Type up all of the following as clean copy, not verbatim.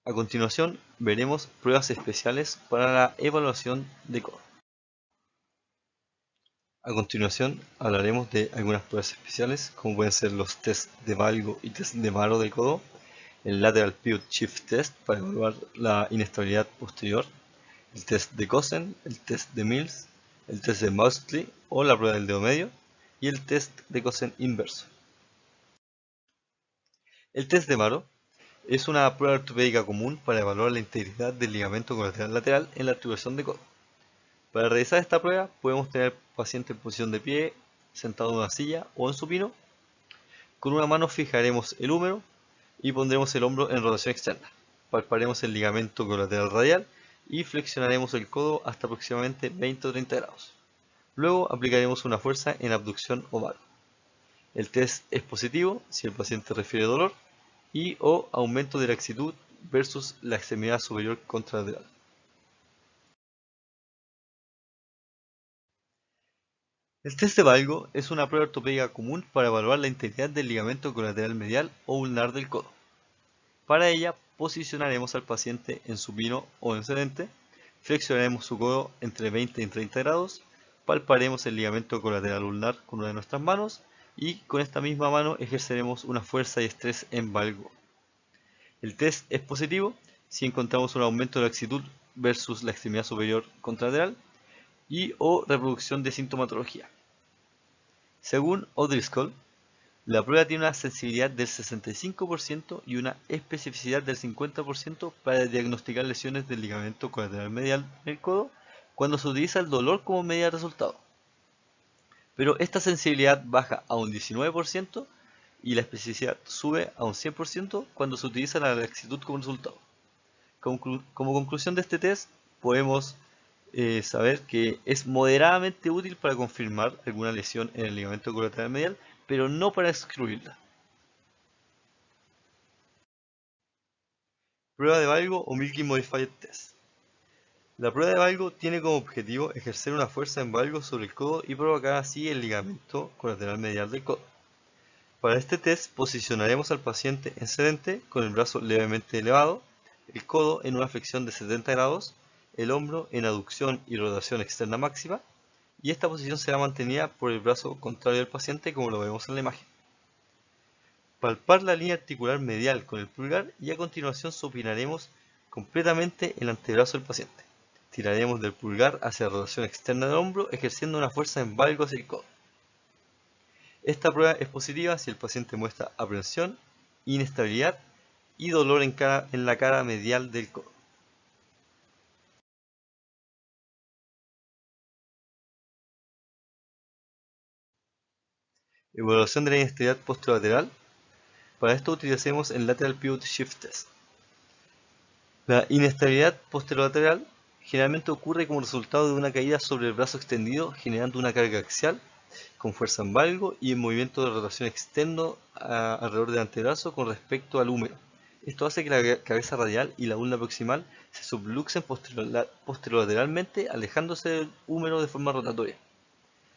A continuación, veremos pruebas especiales para la evaluación de codo. A continuación, hablaremos de algunas pruebas especiales, como pueden ser los test de valgo y test de varo de codo, el Lateral Pivot Shift Test para evaluar la inestabilidad posterior, el test de Cosen, el test de Mills, el test de Maustley o la prueba del dedo medio, y el test de Cosen inverso. El test de varo es una prueba ortopédica común para evaluar la integridad del ligamento colateral lateral en la articulación de codo. Para realizar esta prueba podemos tener al paciente en posición de pie, sentado en una silla o en supino. Con una mano fijaremos el húmero y pondremos el hombro en rotación externa. Palparemos el ligamento colateral radial y flexionaremos el codo hasta aproximadamente 20 o 30 grados. Luego aplicaremos una fuerza en abducción o varo. El test es positivo si el paciente refiere dolor y o aumento de laxitud versus la extremidad superior contralateral. El test de valgo es una prueba ortopédica común para evaluar la integridad del ligamento colateral medial o ulnar del codo. Para ella, posicionaremos al paciente en supino o en sedente, flexionaremos su codo entre 20 y 30 grados, palparemos el ligamento colateral ulnar con una de nuestras manos y con esta misma mano ejerceremos una fuerza y estrés en valgo. El test es positivo si encontramos un aumento de laxitud versus la extremidad superior contralateral y o reproducción de sintomatología. Según O'Driscoll, la prueba tiene una sensibilidad del 65% y una especificidad del 50% para diagnosticar lesiones del ligamento colateral medial del codo cuando se utiliza el dolor como medida de resultado. Pero esta sensibilidad baja a un 19% y la especificidad sube a un 100% cuando se utiliza la laxitud como resultado. Como conclusión de este test, podemos saber que es moderadamente útil para confirmar alguna lesión en el ligamento colateral medial, pero no para excluirla. Prueba de valgo o Milking Modified Test. La prueba de valgo tiene como objetivo ejercer una fuerza en valgo sobre el codo y provocar así el ligamento colateral medial del codo. Para este test posicionaremos al paciente en sedente con el brazo levemente elevado, el codo en una flexión de 70 grados, el hombro en aducción y rotación externa máxima, y esta posición será mantenida por el brazo contrario del paciente como lo vemos en la imagen. Palpar la línea articular medial con el pulgar y a continuación supinaremos completamente el antebrazo del paciente. Tiraremos del pulgar hacia la rotación externa del hombro ejerciendo una fuerza en valgo hacia el codo. Esta prueba es positiva si el paciente muestra aprensión, inestabilidad y dolor en la cara medial del codo. Evaluación de la inestabilidad posterolateral. Para esto utilicemos el Lateral Pivot Shift Test. La inestabilidad posterolateral generalmente ocurre como resultado de una caída sobre el brazo extendido generando una carga axial con fuerza en valgo y en movimiento de rotación externo alrededor del antebrazo con respecto al húmero. Esto hace que la cabeza radial y la ulna proximal se subluxen posterolateralmente alejándose del húmero de forma rotatoria.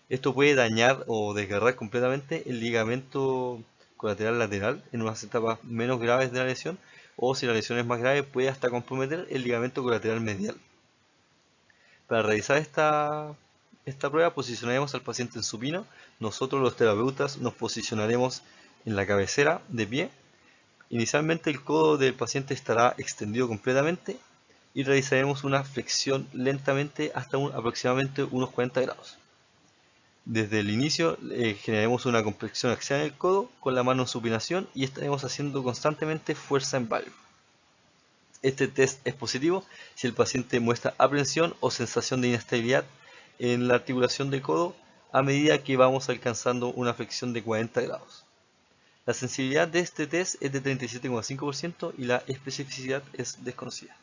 Esto puede dañar o desgarrar completamente el ligamento colateral lateral en unas etapas menos graves de la lesión, o si la lesión es más grave puede hasta comprometer el ligamento colateral medial. Para realizar esta prueba posicionaremos al paciente en supino. Nosotros los terapeutas nos posicionaremos en la cabecera de pie. Inicialmente el codo del paciente estará extendido completamente y realizaremos una flexión lentamente hasta aproximadamente unos 40 grados. Desde el inicio generaremos una compresión axial en el codo con la mano en supinación y estaremos haciendo constantemente fuerza en valgo. Este test es positivo si el paciente muestra aprensión o sensación de inestabilidad en la articulación del codo a medida que vamos alcanzando una flexión de 40 grados. La sensibilidad de este test es de 37,5% y la especificidad es desconocida.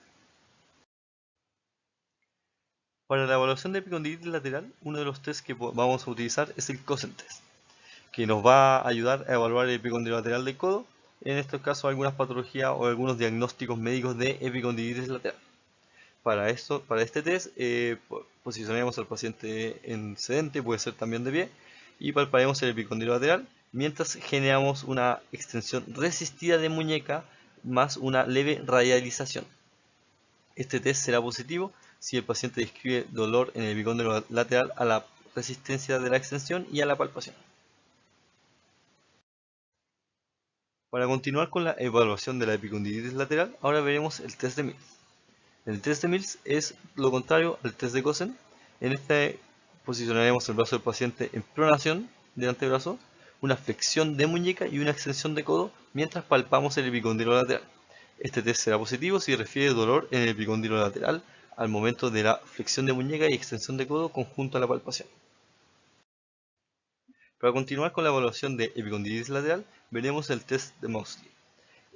Para la evaluación de epicondilitis lateral, uno de los tests que vamos a utilizar es el Cosen test, que nos va a ayudar a evaluar el epicondilo lateral del codo, en estos casos algunas patologías o algunos diagnósticos médicos de epicondilitis lateral. Para este test, posicionaremos al paciente en sedente, puede ser también de pie, y palparemos el epicondilo lateral, mientras generamos una extensión resistida de muñeca más una leve radialización. Este test será positivo si el paciente describe dolor en el epicóndilo lateral a la resistencia de la extensión y a la palpación. Para continuar con la evaluación de la epicondylitis lateral, ahora veremos el test de Mills. El test de Mills es lo contrario al test de Cosen. En este posicionaremos el brazo del paciente en pronación del antebrazo, una flexión de muñeca y una extensión de codo mientras palpamos el epicóndilo lateral. Este test será positivo si refiere dolor en el epicóndilo lateral al momento de la flexión de muñeca y extensión de codo conjunto a la palpación. Para continuar con la evaluación de epicondylitis lateral, veremos el test de Moseley.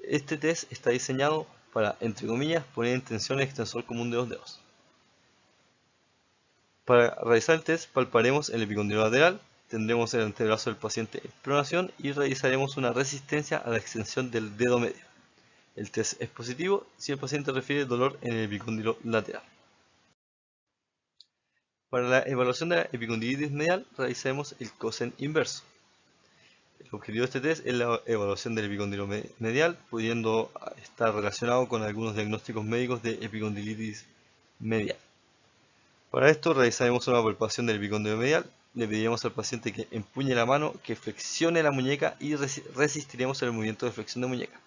Este test está diseñado para, entre comillas, poner en tensión el extensor común de los dedos. Para realizar el test, palparemos el epicóndilo lateral, tendremos el antebrazo del paciente en pronación y realizaremos una resistencia a la extensión del dedo medio. El test es positivo si el paciente refiere dolor en el epicóndilo lateral. Para la evaluación de la epicondilitis medial, realizaremos el Cosen inverso. El objetivo de este test es la evaluación del epicóndilo medial, pudiendo estar relacionado con algunos diagnósticos médicos de epicondilitis medial. Para esto realizaremos una palpación del epicóndilo medial, le pediremos al paciente que empuñe la mano, que flexione la muñeca y resistiremos el movimiento de flexión de muñeca.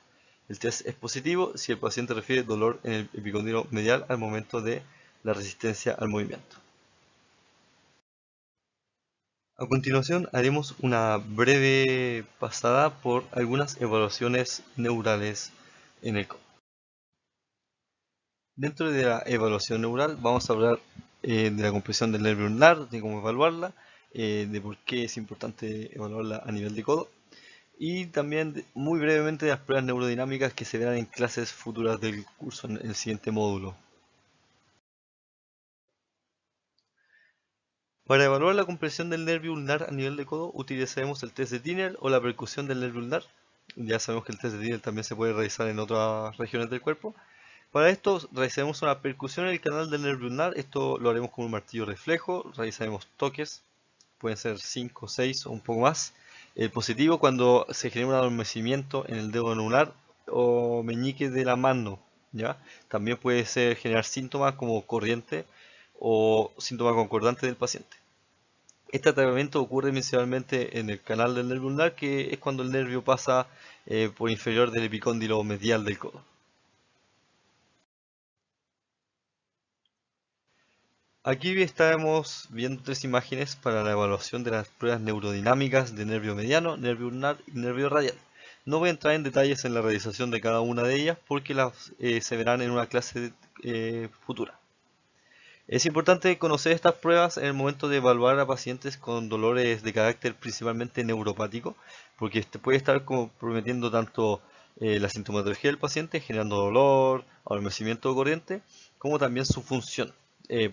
El test es positivo si el paciente refiere dolor en el epicóndilo medial al momento de la resistencia al movimiento. A continuación haremos una breve pasada por algunas evaluaciones neurales en el codo. Dentro de la evaluación neural vamos a hablar de la compresión del nervio ulnar, de cómo evaluarla, de por qué es importante evaluarla a nivel de codo y también muy brevemente de las pruebas neurodinámicas que se verán en clases futuras del curso en el siguiente módulo. Para evaluar la compresión del nervio ulnar a nivel de codo utilizaremos el test de Tinner o la percusión del nervio ulnar. Ya sabemos que el test de Tinner también se puede realizar en otras regiones del cuerpo. Para esto realizaremos una percusión en el canal del nervio ulnar. Esto lo haremos con un martillo reflejo. Realizaremos toques, pueden ser 5, 6 o un poco más. El positivo cuando se genera un adormecimiento en el dedo anular o meñique de la mano. ¿Ya? También puede generar síntomas como corriente o síntoma concordante del paciente. Este tratamiento ocurre principalmente en el canal del nervio ulnar, que es cuando el nervio pasa por inferior del epicóndilo medial del codo. Aquí estamos viendo tres imágenes para la evaluación de las pruebas neurodinámicas de nervio mediano, nervio ulnar y nervio radial. No voy a entrar en detalles en la realización de cada una de ellas porque se verán en una clase futura. Es importante conocer estas pruebas en el momento de evaluar a pacientes con dolores de carácter principalmente neuropático, porque este puede estar comprometiendo tanto la sintomatología del paciente, generando dolor, adormecimiento corriente, como también su función,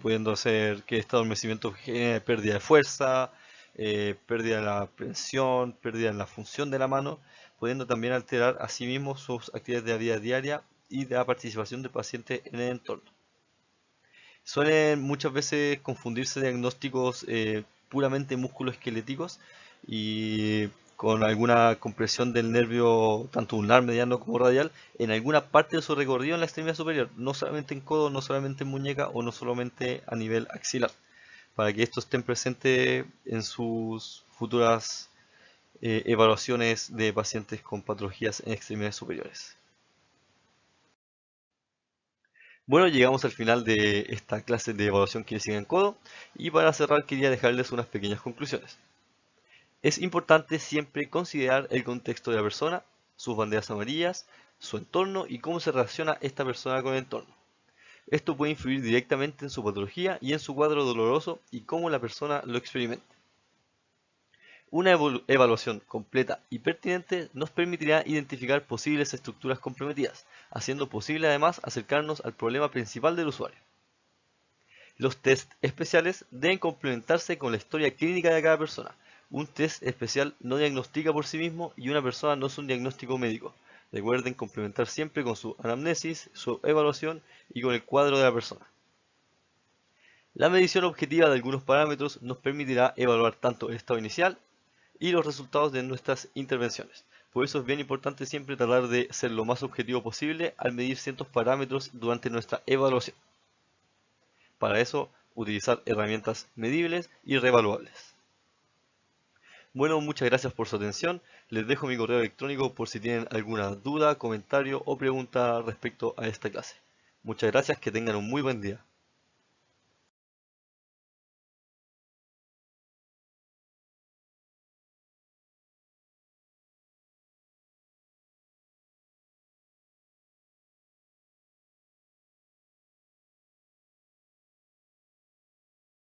pudiendo hacer que este adormecimiento genere pérdida de fuerza, pérdida de la presión, pérdida en la función de la mano, pudiendo también alterar asimismo sus actividades de la vida diaria y de la participación del paciente en el entorno. Suelen muchas veces confundirse diagnósticos puramente musculoesqueléticos y con alguna compresión del nervio tanto ulnar, mediano como radial en alguna parte de su recorrido en la extremidad superior, no solamente en codo, no solamente en muñeca o no solamente a nivel axilar, para que esto estén presentes en sus futuras evaluaciones de pacientes con patologías en extremidades superiores. Bueno, llegamos al final de esta clase de evaluación kinésica en codo y para cerrar quería dejarles unas pequeñas conclusiones. Es importante siempre considerar el contexto de la persona, sus banderas amarillas, su entorno y cómo se relaciona esta persona con el entorno. Esto puede influir directamente en su patología y en su cuadro doloroso y cómo la persona lo experimenta. Una evaluación completa y pertinente nos permitirá identificar posibles estructuras comprometidas, haciendo posible además acercarnos al problema principal del usuario. Los test especiales deben complementarse con la historia clínica de cada persona. Un test especial no diagnostica por sí mismo y una persona no es un diagnóstico médico. Recuerden complementar siempre con su anamnesis, su evaluación y con el cuadro de la persona. La medición objetiva de algunos parámetros nos permitirá evaluar tanto el estado inicial y los resultados de nuestras intervenciones. Por eso es bien importante siempre tratar de ser lo más objetivo posible al medir ciertos parámetros durante nuestra evaluación. Para eso, utilizar herramientas medibles y revaluables. Bueno, muchas gracias por su atención. Les dejo mi correo electrónico por si tienen alguna duda, comentario o pregunta respecto a esta clase. Muchas gracias, que tengan un muy buen día.